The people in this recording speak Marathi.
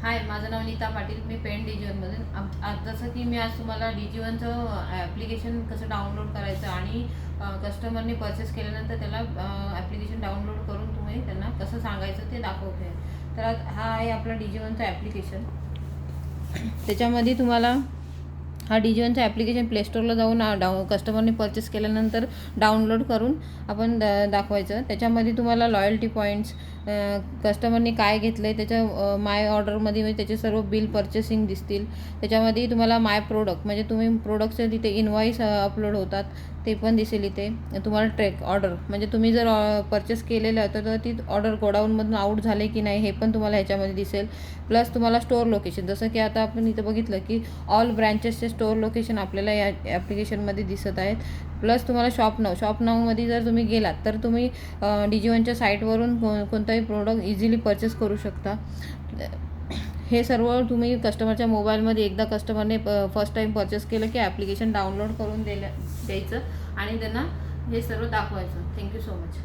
हाय, माझं नाव नीता पाटील. मी पेन डिजिवनमधून आज जसं की मी आज तुम्हाला डिजिवनचं ॲप्लिकेशन कसं डाउनलोड करायचं आणि कस्टमरने परचेस केल्यानंतर त्याला ॲप्लिकेशन डाउनलोड करून तुम्ही त्यांना कसं सांगायचं ते दाखवते. तर हा आहे आपला डिजिवनचं ॲप्लिकेशन. त्याच्यामध्ये तुम्हाला हा डिजिवनचं ॲप्लिकेशन प्लेस्टोरला जाऊन कस्टमरने परचेस केल्यानंतर डाउनलोड करून आपण दाखवायचं. त्याच्यामध्ये तुम्हाला लॉयल्टी पॉईंट्स, कस्टमरने काय घेतलं आहे त्याच्या माय ऑर्डरमध्ये म्हणजे त्याचे सर्व बिल पर्चेसिंग दिसतील. त्याच्यामध्ये तुम्हाला माय प्रोडक्ट म्हणजे तुम्ही प्रोडक्टचे तिथे इनवॉईस अपलोड होतात ते पण दिसेल इथे. तुम्हाला ट्रॅक ऑर्डर म्हणजे तुम्ही जर परचेस केलेलं तर ती ऑर्डर गोडाऊनमधून आउट झाले की नाही हे पण तुम्हाला ह्याच्यामध्ये दिसेल. प्लस तुम्हाला स्टोअर लोकेशन, जसं की आता आपण इथं बघितलं की ऑल ब्रँचेसचे स्टोअर लोकेशन आपल्याला या ॲप्लिकेशनमध्ये दिसत आहेत. प्लस तुम्हाला शॉप नावमध्ये जर तुम्ही गेलात तर तुम्ही डिजिवनच्या साईटवरून कोणताही प्रोडक्ट इझिली परचेस करू शकता. हे सर्व तुम्ही कस्टमरच्या मोबाईलमध्ये एकदा कस्टमरने फर्स्ट टाईम परचेस केलं की ॲप्लिकेशन डाउनलोड करून द्यायचं आणि त्यांना हे सर्व दाखवायचं. Thank you so much.